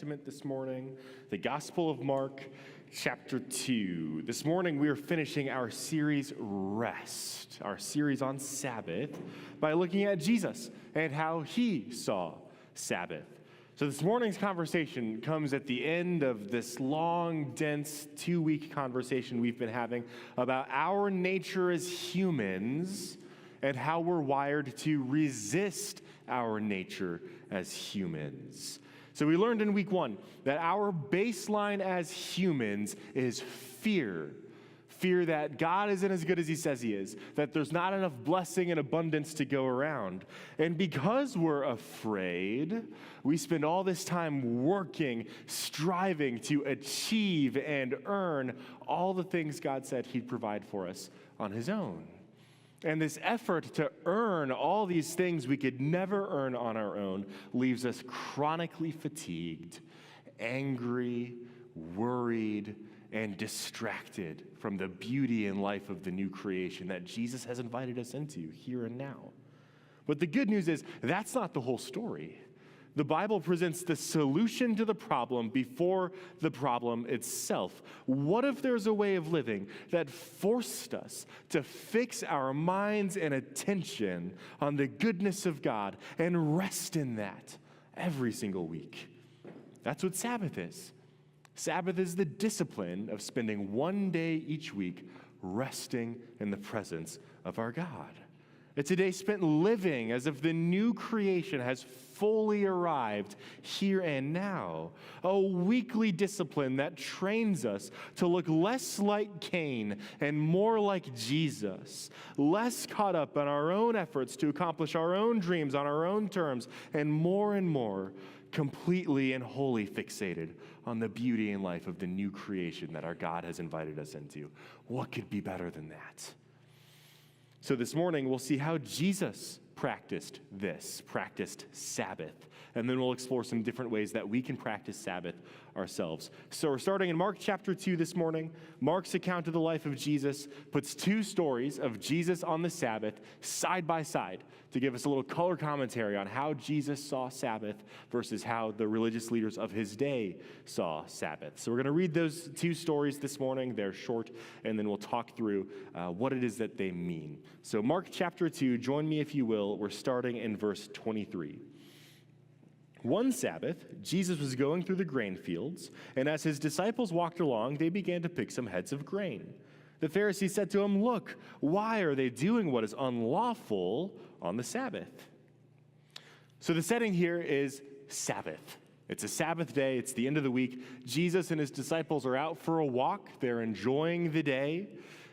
Testament this morning, the Gospel of Mark, chapter 2. This morning we are finishing our series Rest, our series on Sabbath, by looking at Jesus and how he saw Sabbath. So this morning's conversation comes at the end of this long, dense, 2-week conversation we've been having about our nature as humans and how we're wired to resist our nature as humans. So we learned in week 1 that our baseline as humans is fear. Fear that God isn't as good as he says he is, that there's not enough blessing and abundance to go around. And because we're afraid, we spend all this time working, striving to achieve and earn all the things God said he'd provide for us on his own. And this effort to earn all these things we could never earn on our own leaves us chronically fatigued, angry, worried, and distracted from the beauty and life of the new creation that Jesus has invited us into here and now. But the good news is that's not the whole story. The Bible presents the solution to the problem before the problem itself. What if there's a way of living that forced us to fix our minds and attention on the goodness of God and rest in that every single week? That's what Sabbath is. Sabbath is the discipline of spending one day each week resting in the presence of our God. It's a day spent living as if the new creation has fully arrived here and now. A weekly discipline that trains us to look less like Cain and more like Jesus, less caught up in our own efforts to accomplish our own dreams on our own terms, and more completely and wholly fixated on the beauty and life of the new creation that our God has invited us into. What could be better than that? So this morning, we'll see how Jesus practiced Sabbath. And then we'll explore some different ways that we can practice Sabbath ourselves. So we're starting in Mark chapter 2 this morning. Mark's account of the life of Jesus puts two stories of Jesus on the Sabbath side by side to give us a little color commentary on how Jesus saw Sabbath versus how the religious leaders of his day saw Sabbath. So we're going to read those two stories this morning. They're short, and then we'll talk through what it is that they mean. So Mark chapter 2, join me if you will. We're starting in verse 23. One Sabbath, Jesus was going through the grain fields, and as his disciples walked along, they began to pick some heads of grain. The Pharisees said to him, "Look, why are they doing what is unlawful on the Sabbath?" So the setting here is Sabbath. It's a Sabbath day. It's the end of the week. Jesus and his disciples are out for a walk. They're enjoying the day.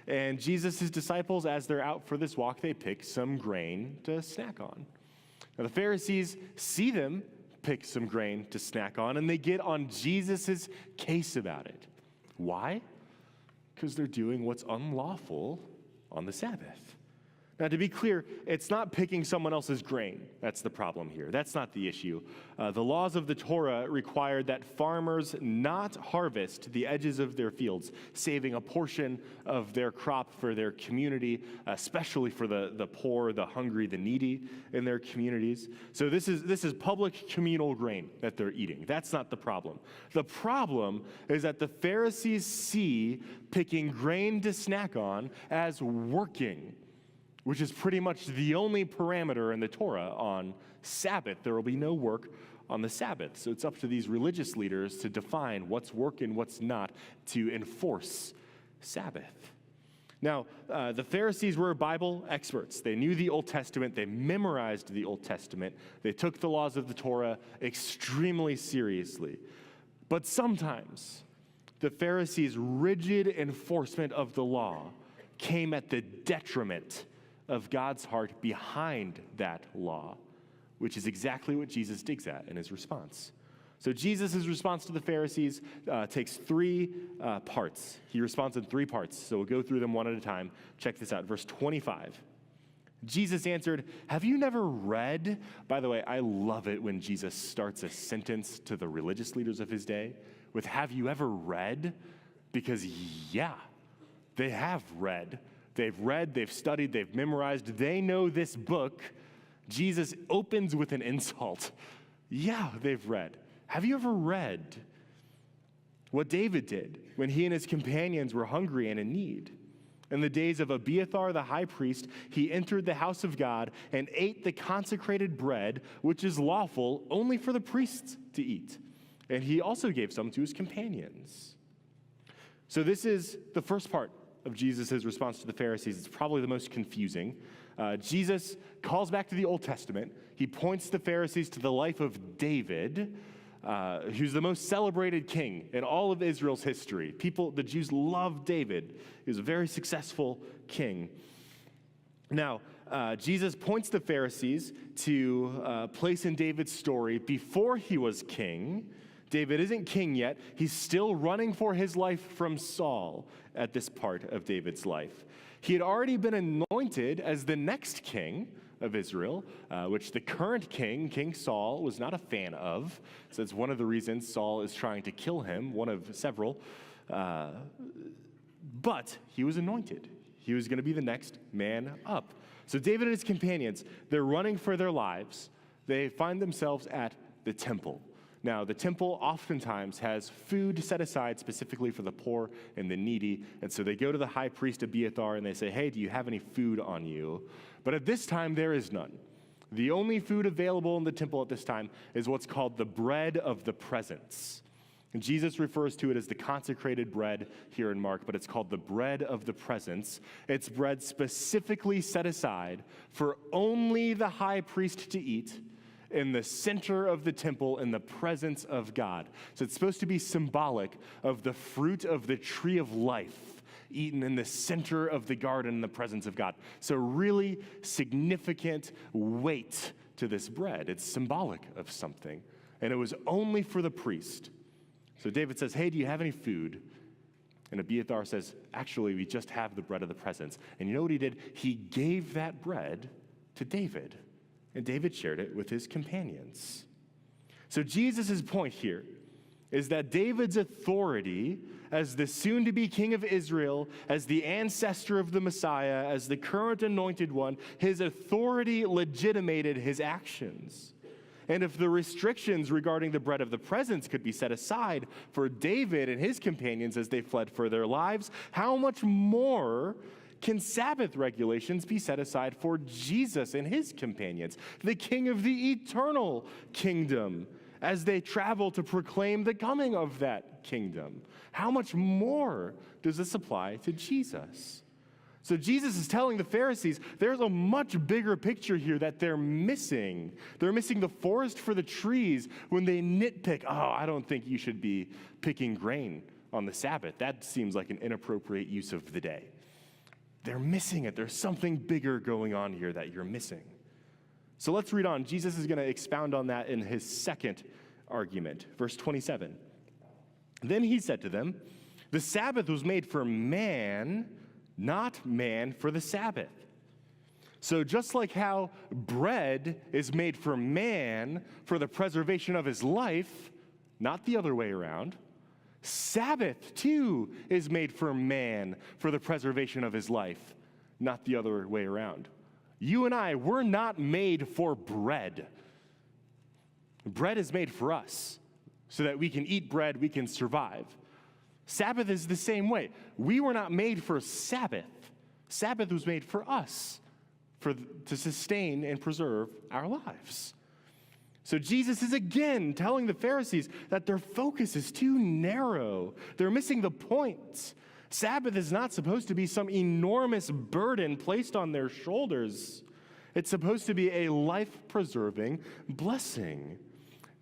And Jesus' disciples, as they're out for this walk, they pick some grain to snack on. Now the Pharisees see them pick some grain to snack on, and they get on Jesus' case about it. Why? Because they're doing what's unlawful on the Sabbath. Now, to be clear, it's not picking someone else's grain. That's the problem here. That's not the issue. The laws of the Torah required that farmers not harvest the edges of their fields, saving a portion of their crop for their community, especially for the poor, the hungry, the needy in their communities. So this is public communal grain that they're eating. That's not the problem. The problem is that the Pharisees see picking grain to snack on as working, which is pretty much the only parameter in the Torah on Sabbath. There will be no work on the Sabbath. So it's up to these religious leaders to define what's work and what's not to enforce Sabbath. Now, the Pharisees were Bible experts. They knew the Old Testament. They memorized the Old Testament. They took the laws of the Torah extremely seriously. But sometimes the Pharisees' rigid enforcement of the law came at the detriment of God's heart behind that law, which is exactly what Jesus digs at in his response. So Jesus' response to the Pharisees takes three parts. He responds in three parts. So we'll go through them one at a time. Check this out. Verse 25. Jesus answered, "Have you never read?" By the way, I love it when Jesus starts a sentence to the religious leaders of his day with, "Have you ever read?" Because yeah, they have read. They've studied, they've memorized, they know this book. Jesus opens with an insult. Yeah, they've read. Have you ever read what David did when he and his companions were hungry and in need? In the days of Abiathar the high priest, he entered the house of God and ate the consecrated bread, which is lawful only for the priests to eat. And he also gave some to his companions. So this is the first part of Jesus' response to the Pharisees. It's probably the most confusing. Jesus calls back to the Old Testament. He points the Pharisees to the life of David, who's the most celebrated king in all of Israel's history. The Jews loved David. He was a very successful king. Now, Jesus points the Pharisees to a place in David's story before he was king. David isn't king yet. He's still running for his life from Saul at this part of David's life. He had already been anointed as the next king of Israel, which the current king, King Saul, was not a fan of. So it's one of the reasons Saul is trying to kill him, one of several. But he was anointed. He was going to be the next man up. So David and his companions, they're running for their lives. They find themselves at the temple. Now, the temple oftentimes has food set aside specifically for the poor and the needy. And so they go to the high priest Abiathar and they say, hey, do you have any food on you? But at this time, there is none. The only food available in the temple at this time is what's called the bread of the presence. And Jesus refers to it as the consecrated bread here in Mark, but it's called the bread of the presence. It's bread specifically set aside for only the high priest to eat in the center of the temple in the presence of God. So it's supposed to be symbolic of the fruit of the tree of life eaten in the center of the garden in the presence of God. So really significant weight to this bread. It's symbolic of something. And it was only for the priest. So David says, hey, do you have any food? And Abiathar says, actually, we just have the bread of the presence. And you know what he did? He gave that bread to David. And David shared it with his companions. So Jesus' point here is that David's authority as the soon-to-be king of Israel, as the ancestor of the Messiah, as the current anointed one, his authority legitimated his actions. And if the restrictions regarding the bread of the presence could be set aside for David and his companions as they fled for their lives, how much more can Sabbath regulations be set aside for Jesus and his companions, the king of the eternal kingdom, as they travel to proclaim the coming of that kingdom? How much more does this apply to Jesus? So Jesus is telling the Pharisees there's a much bigger picture here that they're missing. They're missing the forest for the trees when they nitpick, oh, I don't think you should be picking grain on the Sabbath. That seems like an inappropriate use of the day. They're missing it. There's something bigger going on here that you're missing. So let's read on. Jesus is going to expound on that in his second argument. Verse 27. Then he said to them, the Sabbath was made for man, not man for the Sabbath. So just like how bread is made for man for the preservation of his life, not the other way around, Sabbath, too, is made for man for the preservation of his life, not the other way around. You and I, we're not made for bread. Bread is made for us so that we can eat bread, we can survive. Sabbath is the same way. We were not made for Sabbath. Sabbath was made for us, to sustain and preserve our lives. So Jesus is again telling the Pharisees that their focus is too narrow. They're missing the point. Sabbath is not supposed to be some enormous burden placed on their shoulders. It's supposed to be a life-preserving blessing.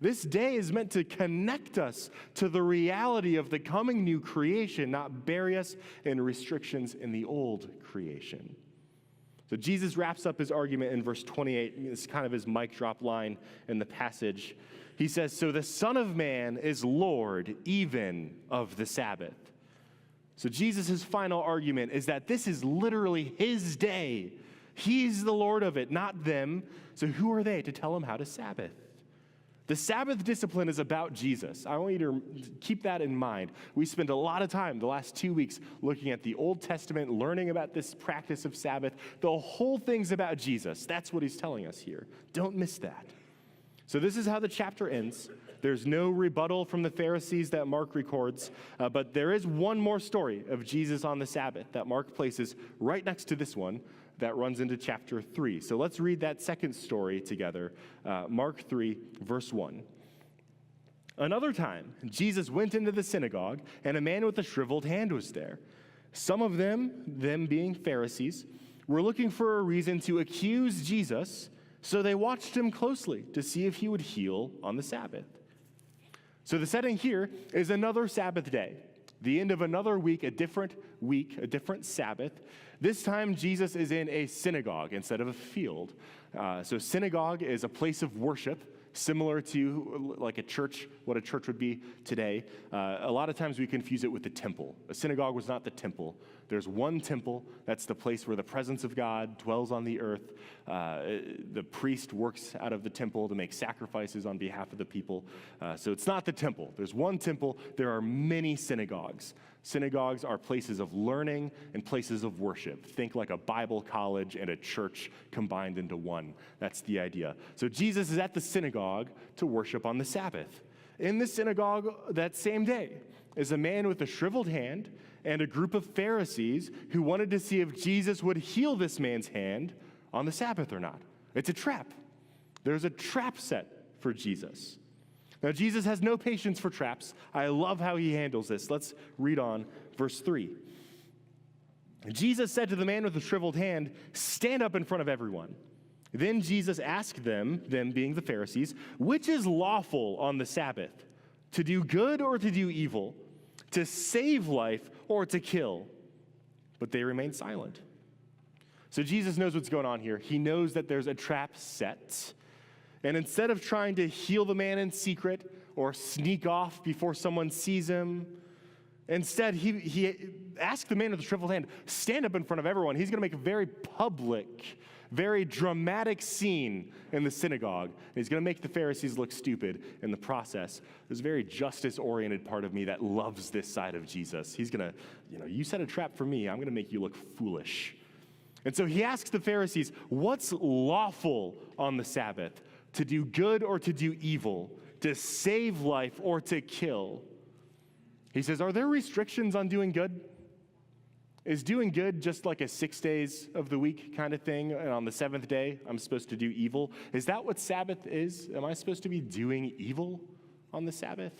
This day is meant to connect us to the reality of the coming new creation, not bury us in restrictions in the old creation. So Jesus wraps up his argument in verse 28. It's kind of his mic drop line in the passage. He says, so the Son of Man is Lord even of the Sabbath. So Jesus' final argument is that this is literally his day. He's the Lord of it, not them. So who are they to tell him how to Sabbath? The Sabbath discipline is about Jesus. I want you to keep that in mind. We spent a lot of time the last 2 weeks looking at the Old Testament, learning about this practice of Sabbath. The whole thing's about Jesus. That's what he's telling us here. Don't miss that. So this is how the chapter ends. There's no rebuttal from the Pharisees that Mark records, but there is one more story of Jesus on the Sabbath that Mark places right next to this one that runs into chapter 3. So let's read that second story together, Mark 3, verse 1. Another time, Jesus went into the synagogue, and a man with a shriveled hand was there. Some of them being Pharisees, were looking for a reason to accuse Jesus, so they watched him closely to see if he would heal on the Sabbath. So the setting here is another Sabbath day, the end of another week, a different Sabbath. This time, Jesus is in a synagogue instead of a field. So synagogue is a place of worship, similar to like a church, what a church would be today. A lot of times we confuse it with the temple. A synagogue was not the temple. There's one temple. That's the place where the presence of God dwells on the earth. The priest works out of the temple to make sacrifices on behalf of the people. So it's not the temple. There's one temple. There are many synagogues. Synagogues are places of learning and places of worship. Think like a Bible college and a church combined into one. That's the idea. So Jesus is at the synagogue to worship on the Sabbath. In the synagogue that same day is a man with a shriveled hand and a group of Pharisees who wanted to see if Jesus would heal this man's hand on the Sabbath or not. It's a trap. There's a trap set for Jesus. Now, Jesus has no patience for traps. I love how he handles this. Let's read on verse 3. Jesus said to the man with the shriveled hand, "Stand up in front of everyone." Then Jesus asked them being the Pharisees, "Which is lawful on the Sabbath, to do good or to do evil, to save life or to kill?" But they remained silent. So Jesus knows what's going on here. He knows that there's a trap set. And instead of trying to heal the man in secret or sneak off before someone sees him, instead he asked the man with the shriveled hand, stand up in front of everyone. He's going to make a very public, very dramatic scene in the synagogue. And he's going to make the Pharisees look stupid in the process. There's a very justice-oriented part of me that loves this side of Jesus. He's going to, you set a trap for me. I'm going to make you look foolish. And so he asks the Pharisees, what's lawful on the Sabbath? To do good or to do evil, to save life or to kill? He says, are there restrictions on doing good? Is doing good just like a 6 days of the week kind of thing? And on the seventh day, I'm supposed to do evil? Is that what Sabbath is? Am I supposed to be doing evil on the Sabbath?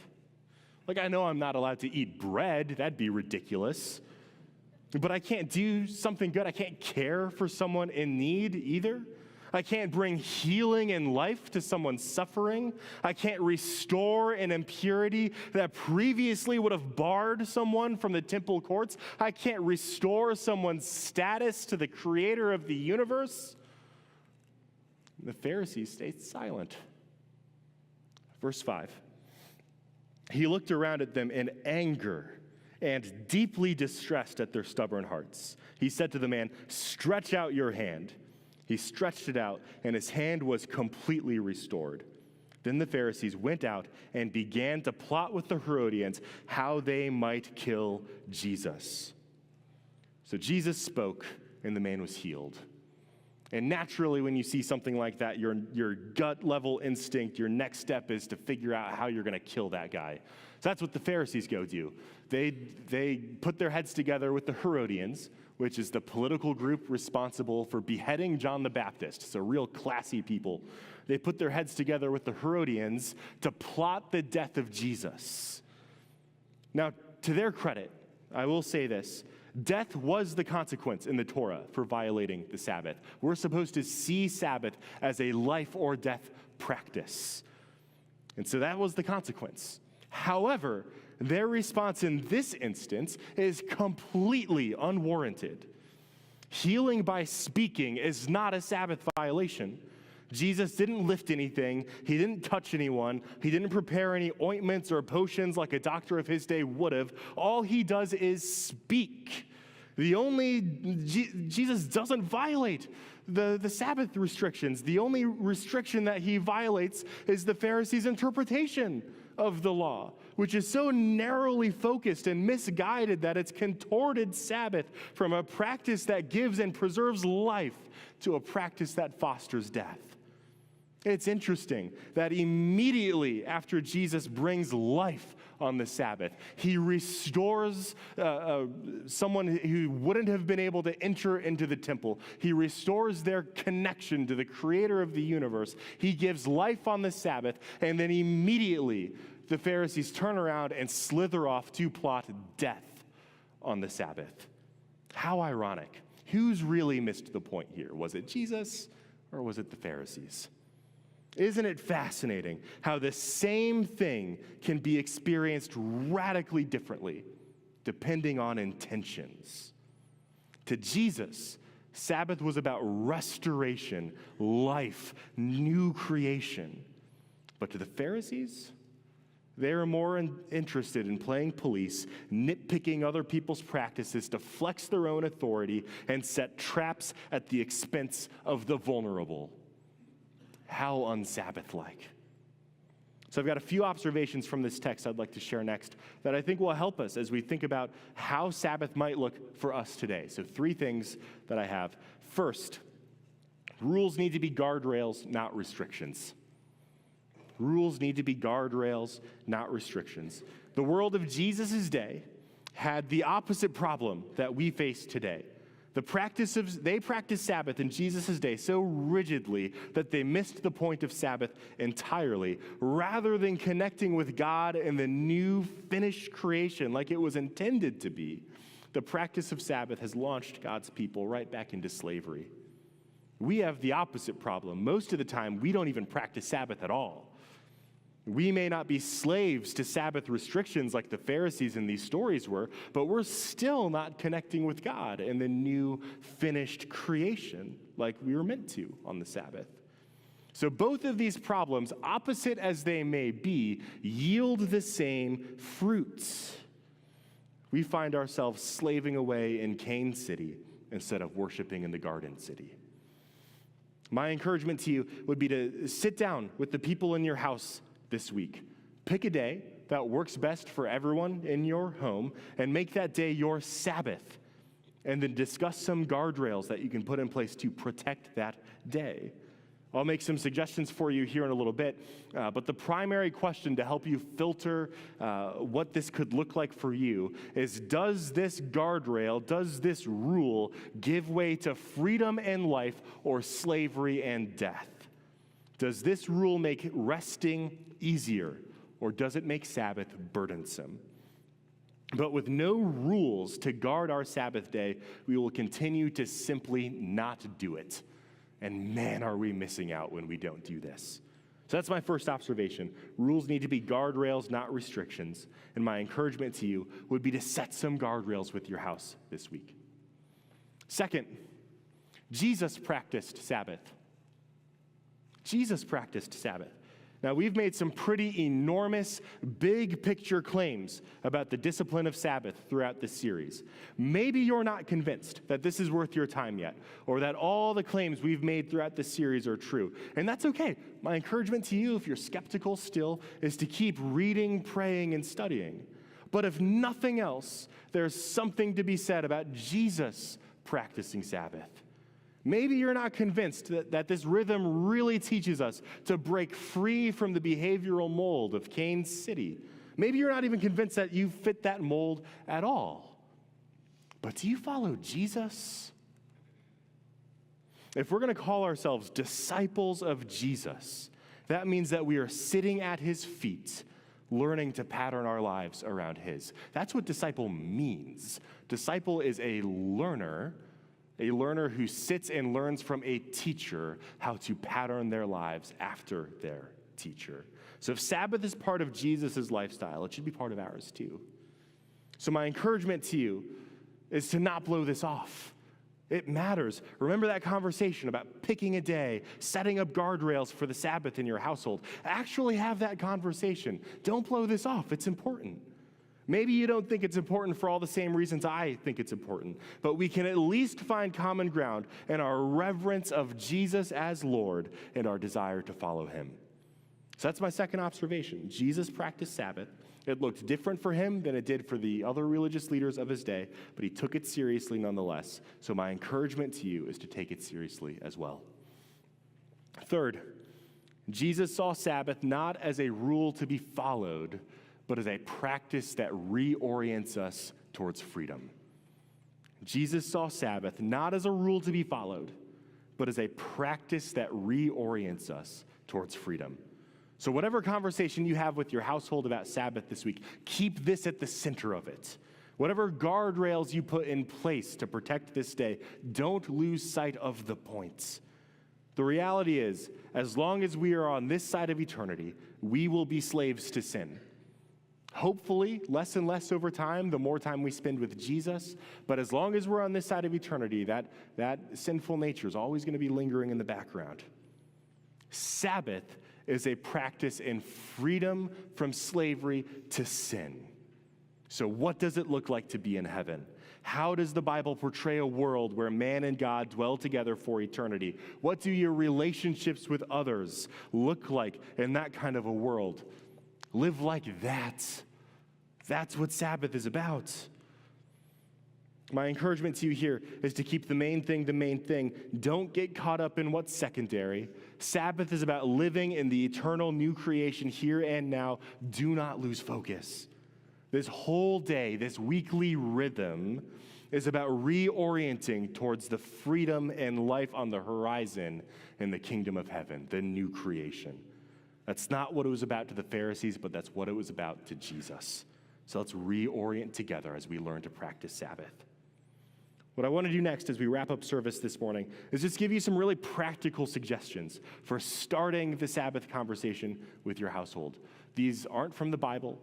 Like, I know I'm not allowed to eat bread. That'd be ridiculous. But I can't do something good. I can't care for someone in need either. I can't bring healing and life to someone suffering. I can't restore an impurity that previously would have barred someone from the temple courts. I can't restore someone's status to the creator of the universe. The Pharisees stayed silent. Verse 5. He looked around at them in anger and deeply distressed at their stubborn hearts. He said to the man, "Stretch out your hand." He stretched it out, and his hand was completely restored. Then the Pharisees went out and began to plot with the Herodians how they might kill Jesus. So Jesus spoke, and the man was healed. And naturally, when you see something like that, your gut-level instinct, your next step is to figure out how you're going to kill that guy. So that's what the Pharisees go do. They put their heads together with the Herodians, which is the political group responsible for beheading John the Baptist. So real classy people. They put their heads together with the Herodians to plot the death of Jesus. Now, to their credit, I will say this. Death was the consequence in the Torah for violating the Sabbath. We're supposed to see Sabbath as a life or death practice. And so that was the consequence. However, their response in this instance is completely unwarranted. Healing by speaking is not a Sabbath violation. Jesus didn't lift anything. He didn't touch anyone. He didn't prepare any ointments or potions like a doctor of his day would have. All he does is speak. Jesus doesn't violate the Sabbath restrictions. The only restriction that he violates is the Pharisees' interpretation of the law, which is so narrowly focused and misguided that it's contorted Sabbath from a practice that gives and preserves life to a practice that fosters death. It's interesting that immediately after Jesus brings life on the Sabbath, he restores someone who wouldn't have been able to enter into the temple. He restores their connection to the creator of the universe. He gives life on the Sabbath, and then immediately the Pharisees turn around and slither off to plot death on the Sabbath. How ironic. Who's really missed the point here? Was it Jesus or was it the Pharisees? Isn't it fascinating how the same thing can be experienced radically differently depending on intentions? To Jesus, Sabbath was about restoration, life, new creation. But to the Pharisees, they were more interested in playing police, nitpicking other people's practices to flex their own authority and set traps at the expense of the vulnerable. How un-Sabbath-like. So I've got a few observations from this text I'd like to share next that I think will help us as we think about how Sabbath might look for us today. So 3 things that I have. First, rules need to be guardrails, not restrictions. Rules need to be guardrails, not restrictions. The world of Jesus' day had the opposite problem that we face today. They practiced Sabbath in Jesus' day so rigidly that they missed the point of Sabbath entirely, rather than connecting with God and the new finished creation like it was intended to be. The practice of Sabbath has launched God's people right back into slavery. We have the opposite problem. Most of the time, we don't even practice Sabbath at all. We may not be slaves to Sabbath restrictions like the Pharisees in these stories were, but we're still not connecting with God and the new finished creation like we were meant to on the Sabbath. So both of these problems, opposite as they may be, yield the same fruits. We find ourselves slaving away in Cane City instead of worshiping in the Garden City. My encouragement to you would be to sit down with the people in your house this week. Pick a day that works best for everyone in your home and make that day your Sabbath. And then discuss some guardrails that you can put in place to protect that day. I'll make some suggestions for you here in a little bit, but the primary question to help you filter what this could look like for you is, does this guardrail, does this rule give way to freedom and life or slavery and death? Does this rule make resting easier, or does it make Sabbath burdensome? But with no rules to guard our Sabbath day, we will continue to simply not do it. And man, are we missing out when we don't do this. So that's my first observation. Rules need to be guardrails, not restrictions. And my encouragement to you would be to set some guardrails with your house this week. Second, Jesus practiced Sabbath. Jesus practiced Sabbath. Now, we've made some pretty enormous, big picture claims about the discipline of Sabbath throughout this series. Maybe you're not convinced that this is worth your time yet, or that all the claims we've made throughout this series are true. And that's okay. My encouragement to you, if you're skeptical still, is to keep reading, praying, and studying. But if nothing else, there's something to be said about Jesus practicing Sabbath. Maybe you're not convinced that this rhythm really teaches us to break free from the behavioral mold of Cane City. Maybe you're not even convinced that you fit that mold at all. But do you follow Jesus? If we're going to call ourselves disciples of Jesus, that means that we are sitting at his feet, learning to pattern our lives around his. That's what disciple means. Disciple is a learner who sits and learns from a teacher how to pattern their lives after their teacher. So if Sabbath is part of Jesus' lifestyle, it should be part of ours too. So my encouragement to you is to not blow this off. It matters. Remember that conversation about picking a day, setting up guardrails for the Sabbath in your household. Actually have that conversation. Don't blow this off. It's important. Maybe you don't think it's important for all the same reasons I think it's important, but we can at least find common ground in our reverence of Jesus as Lord and our desire to follow him. So that's my second observation. Jesus practiced Sabbath. It looked different for him than it did for the other religious leaders of his day, but he took it seriously nonetheless. So my encouragement to you is to take it seriously as well. Third, Jesus saw Sabbath not as a rule to be followed, but as a practice that reorients us towards freedom. Jesus saw Sabbath not as a rule to be followed, but as a practice that reorients us towards freedom. So whatever conversation you have with your household about Sabbath this week, keep this at the center of it. Whatever guardrails you put in place to protect this day, don't lose sight of the points. The reality is, as long as we are on this side of eternity, we will be slaves to sin. Hopefully, less and less over time, the more time we spend with Jesus. But as long as we're on this side of eternity, that sinful nature is always going to be lingering in the background. Sabbath is a practice in freedom from slavery to sin. So what does it look like to be in heaven? How does the Bible portray a world where man and God dwell together for eternity? What do your relationships with others look like in that kind of a world? Live like that. That's what Sabbath is about. My encouragement to you here is to keep the main thing the main thing. Don't get caught up in what's secondary. Sabbath is about living in the eternal new creation here and now. Do not lose focus. This whole day, this weekly rhythm is about reorienting towards the freedom and life on the horizon in the kingdom of heaven, the new creation. That's not what it was about to the Pharisees, but that's what it was about to Jesus. So let's reorient together as we learn to practice Sabbath. What I want to do next as we wrap up service this morning is just give you some really practical suggestions for starting the Sabbath conversation with your household. These aren't from the Bible.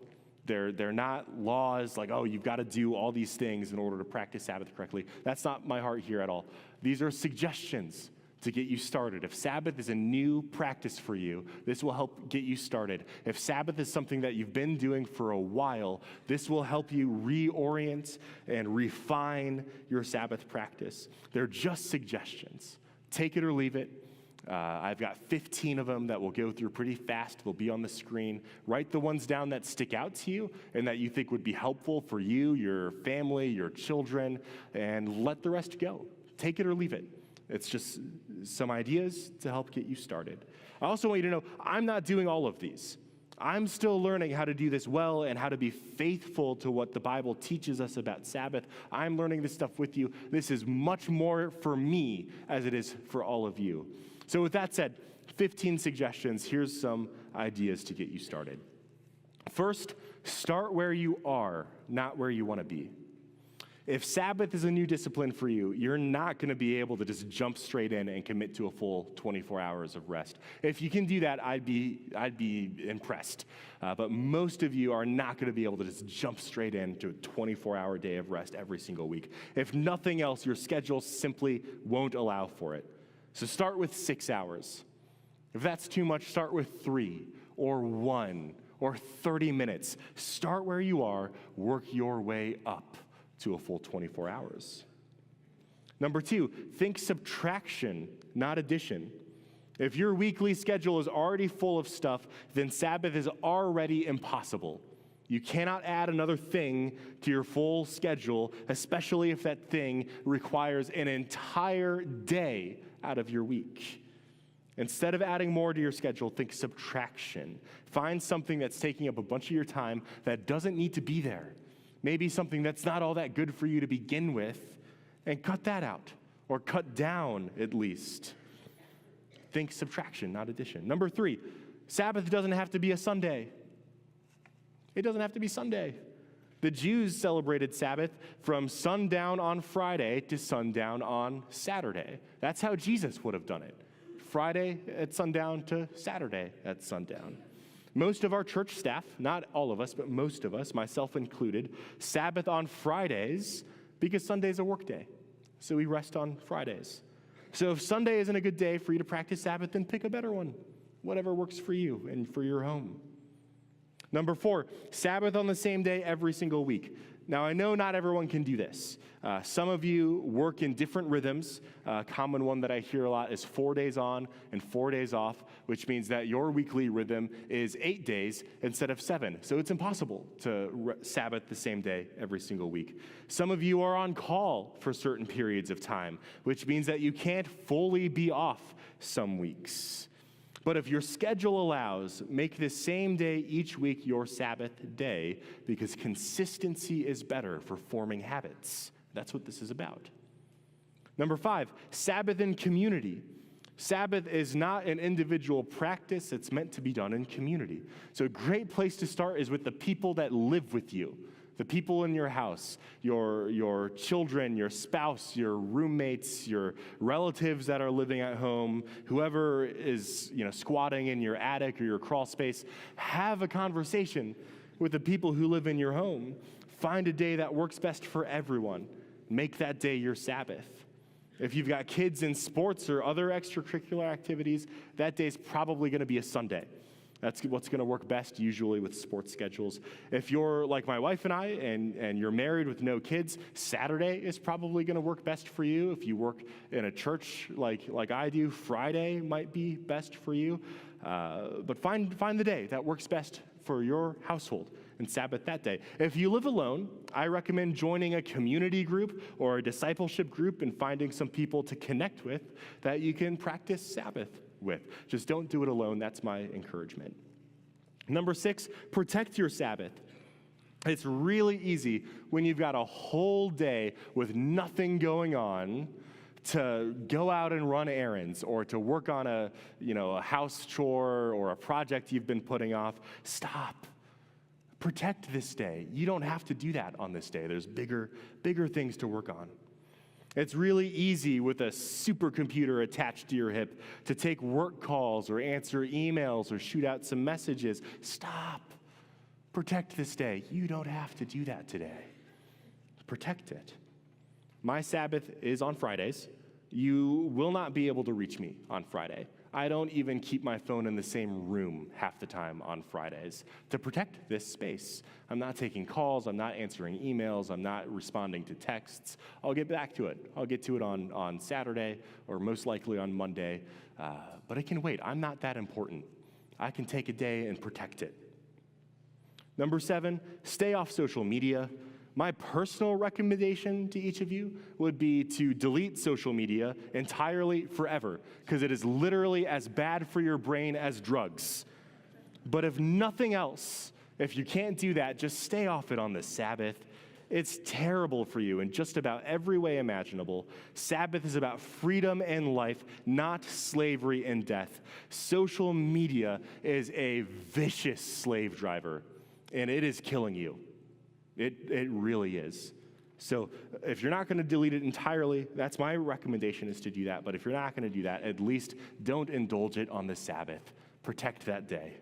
They're not laws like, oh, you've got to do all these things in order to practice Sabbath correctly. That's not my heart here at all. These are suggestions to get you started. If Sabbath is a new practice for you, this will help get you started. If Sabbath is something that you've been doing for a while, this will help you reorient and refine your Sabbath practice. They're just suggestions. Take it or leave it. I've got 15 of them that we'll go through pretty fast. They'll be on the screen. Write the ones down that stick out to you and that you think would be helpful for you, your family, your children, and let the rest go. Take it or leave it. It's just some ideas to help get you started. I also want you to know I'm not doing all of these. I'm still learning how to do this well and how to be faithful to what the Bible teaches us about Sabbath. I'm learning this stuff with you. This is much more for me as it is for all of you. So with that said, 15 suggestions. Here's some ideas to get you started. First, start where you are, not where you want to be. If Sabbath is a new discipline for you, you're not going to be able to just jump straight in and commit to a full 24 hours of rest. If you can do that, I'd be impressed. But most of you are not going to be able to just jump straight into a 24-hour day of rest every single week. If nothing else, your schedule simply won't allow for it. So start with 6 hours. If that's too much, start with 3 or 1 or 30 minutes. Start where you are, work your way up to a full 24 hours. Number 2, think subtraction, not addition. If your weekly schedule is already full of stuff, then Sabbath is already impossible. You cannot add another thing to your full schedule, especially if that thing requires an entire day out of your week. Instead of adding more to your schedule, think subtraction. Find something that's taking up a bunch of your time that doesn't need to be there. Maybe something that's not all that good for you to begin with, and cut that out, or cut down at least. Think subtraction, not addition. Number 3, Sabbath doesn't have to be a Sunday. It doesn't have to be Sunday. The Jews celebrated Sabbath from sundown on Friday to sundown on Saturday. That's how Jesus would have done it. Friday at sundown to Saturday at sundown. Most of our church staff, not all of us, but most of us, myself included, Sabbath on Fridays because Sunday's a work day. So we rest on Fridays. So if Sunday isn't a good day for you to practice Sabbath, then pick a better one. Whatever works for you and for your home. Number 4, Sabbath on the same day every single week. Now, I know not everyone can do this. Some of you work in different rhythms. A common one that I hear a lot is 4 days on and 4 days off, which means that your weekly rhythm is 8 days instead of 7. So it's impossible to Sabbath the same day every single week. Some of you are on call for certain periods of time, which means that you can't fully be off some weeks. But if your schedule allows, make the same day each week your Sabbath day, because consistency is better for forming habits. That's what this is about. Number 5, Sabbath in community. Sabbath is not an individual practice. It's meant to be done in community. So a great place to start is with the people that live with you, the people in your house, your children, your spouse, your roommates, your relatives that are living at home, whoever is squatting in your attic or your crawl space. Have a conversation with the people who live in your home. Find a day that works best for everyone. Make that day your Sabbath. If you've got kids in sports or other extracurricular activities, that day is probably going to be a Sunday. That's what's going to work best usually with sports schedules. If you're like my wife and I, and you're married with no kids, Saturday is probably going to work best for you. If you work in a church like I do, Friday might be best for you. But find the day that works best for your household and Sabbath that day. If you live alone, I recommend joining a community group or a discipleship group and finding some people to connect with that you can practice Sabbath with. Just don't do it alone. That's my encouragement. Number 6, protect your Sabbath. It's really easy when you've got a whole day with nothing going on to go out and run errands or to work on a house chore or a project you've been putting off. Stop. Protect this day. You don't have to do that on this day. There's bigger things to work on. It's really easy with a supercomputer attached to your hip to take work calls or answer emails or shoot out some messages. Stop. Protect this day. You don't have to do that today. Protect it. My Sabbath is on Fridays. You will not be able to reach me on Friday. I don't even keep my phone in the same room half the time on Fridays to protect this space. I'm not taking calls. I'm not answering emails. I'm not responding to texts. I'll get back to it. I'll get to it on Saturday or most likely on Monday. But it can wait. I'm not that important. I can take a day and protect it. Number 7, stay off social media. My personal recommendation to each of you would be to delete social media entirely forever, because it is literally as bad for your brain as drugs. But if nothing else, if you can't do that, just stay off it on the Sabbath. It's terrible for you in just about every way imaginable. Sabbath is about freedom and life, not slavery and death. Social media is a vicious slave driver, and it is killing you. It really is. So if you're not going to delete it entirely, that's my recommendation, is to do that. But if you're not going to do that, at least don't indulge it on the Sabbath. Protect that day.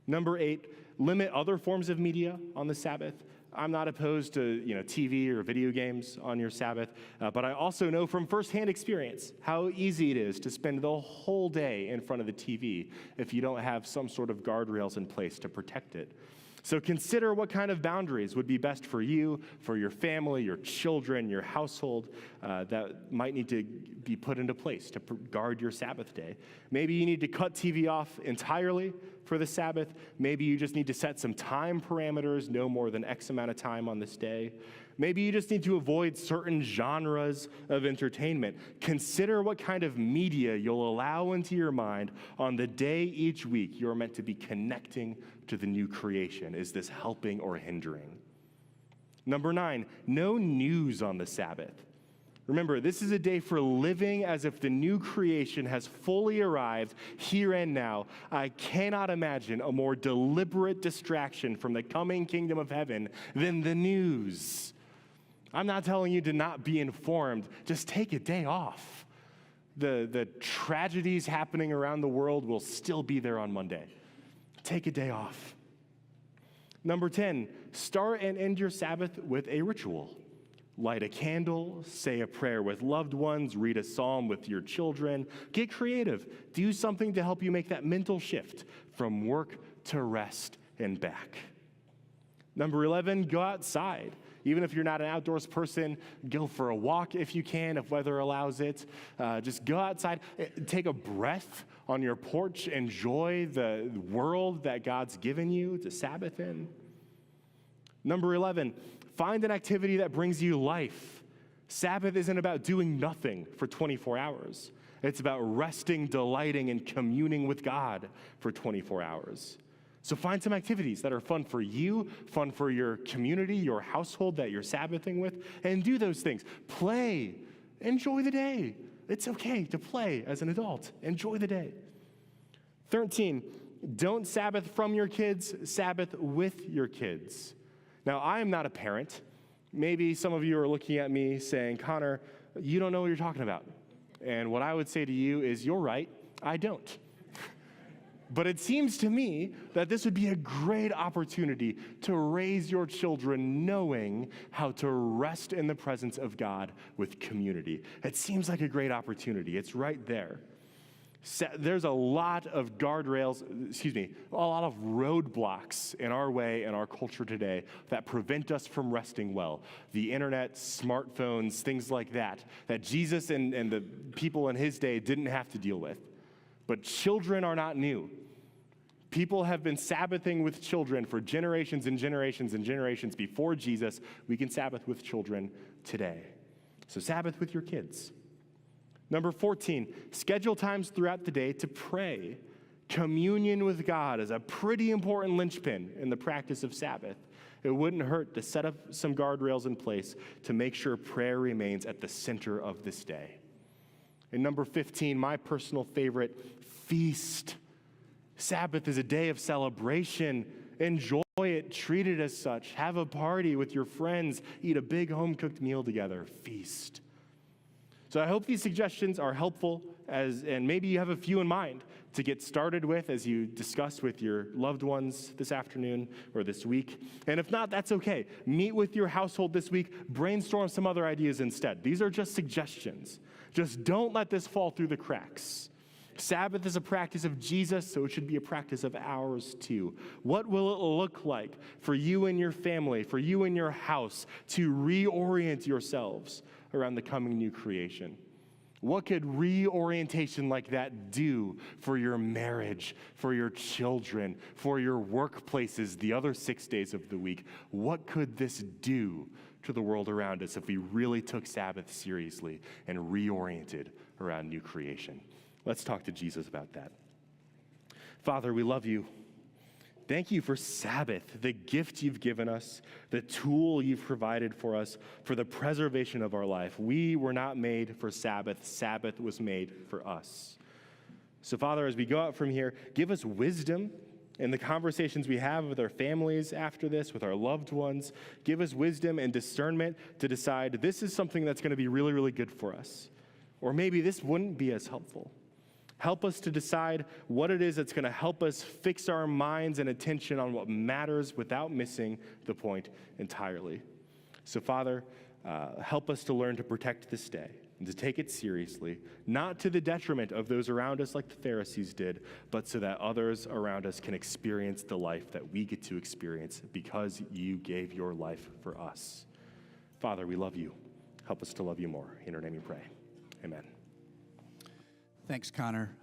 Number 8, limit other forms of media on the Sabbath. I'm not opposed to TV or video games on your Sabbath, but I also know from firsthand experience how easy it is to spend the whole day in front of the TV if you don't have some sort of guardrails in place to protect it. So consider what kind of boundaries would be best for you, for your family, your children, your household, that might need to be put into place to guard your Sabbath day. Maybe you need to cut TV off entirely for the Sabbath. Maybe you just need to set some time parameters, no more than X amount of time on this day. Maybe you just need to avoid certain genres of entertainment. Consider what kind of media you'll allow into your mind on the day each week you're meant to be connecting to the new creation. Is this helping or hindering? Number 9, no news on the Sabbath. Remember, this is a day for living as if the new creation has fully arrived here and now. I cannot imagine a more deliberate distraction from the coming kingdom of heaven than the news. I'm not telling you to not be informed. Just take a day off. The tragedies happening around the world will still be there on Monday. Take a day off. Number 10, start and end your Sabbath with a ritual. Light a candle, say a prayer with loved ones, read a psalm with your children. Get creative. Do something to help you make that mental shift from work to rest and back. Number 11, go outside. Even if you're not an outdoors person, go for a walk if you can, if weather allows it. Just go outside, take a breath on your porch, enjoy the world that God's given you to Sabbath in. Number 11, find an activity that brings you life. Sabbath isn't about doing nothing for 24 hours. It's about resting, delighting, and communing with God for 24 hours. So find some activities that are fun for you, fun for your community, your household that you're Sabbathing with, and do those things. Play. Enjoy the day. It's okay to play as an adult. Enjoy the day. 13, don't Sabbath from your kids, Sabbath with your kids. Now, I am not a parent. Maybe some of you are looking at me saying, Connor, you don't know what you're talking about. And what I would say to you is, you're right, I don't. But it seems to me that this would be a great opportunity to raise your children knowing how to rest in the presence of God with community. It seems like a great opportunity. It's right there. There's a lot of guardrails, a lot of roadblocks in our way and our culture today that prevent us from resting well. The internet, smartphones, things like that Jesus and the people in his day didn't have to deal with. But children are not new. People have been Sabbathing with children for generations and generations and generations before Jesus. We can Sabbath with children today. So Sabbath with your kids. Number 14, schedule times throughout the day to pray. Communion with God is a pretty important linchpin in the practice of Sabbath. It wouldn't hurt to set up some guardrails in place to make sure prayer remains at the center of this day. And number 15, my personal favorite, feast. Sabbath is a day of celebration. Enjoy it, treat it as such. Have a party with your friends, eat a big home-cooked meal together, feast. So I hope these suggestions are helpful, and maybe you have a few in mind to get started with as you discuss with your loved ones this afternoon or this week. And if not, that's okay. Meet with your household this week, brainstorm some other ideas instead. These are just suggestions. Just don't let this fall through the cracks. Sabbath is a practice of Jesus, so it should be a practice of ours too. What will it look like for you and your family, for you and your house to reorient yourselves around the coming new creation? What could reorientation like that do for your marriage, for your children, for your workplaces the other 6 days of the week? What could this do to the world around us if we really took Sabbath seriously and reoriented around new creation? Let's talk to Jesus about that. Father, we love you. Thank you for Sabbath, the gift you've given us, the tool you've provided for us for the preservation of our life. We were not made for Sabbath. Sabbath was made for us. So, Father, as we go out from here, give us wisdom in the conversations we have with our families after this, with our loved ones. Give us wisdom and discernment to decide this is something that's going to be really, really good for us. Or maybe this wouldn't be as helpful. Help us to decide what it is that's going to help us fix our minds and attention on what matters without missing the point entirely. So, Father, help us to learn to protect this day and to take it seriously, not to the detriment of those around us like the Pharisees did, but so that others around us can experience the life that we get to experience because you gave your life for us. Father, we love you. Help us to love you more. In your name we pray. Amen. Thanks, Connor.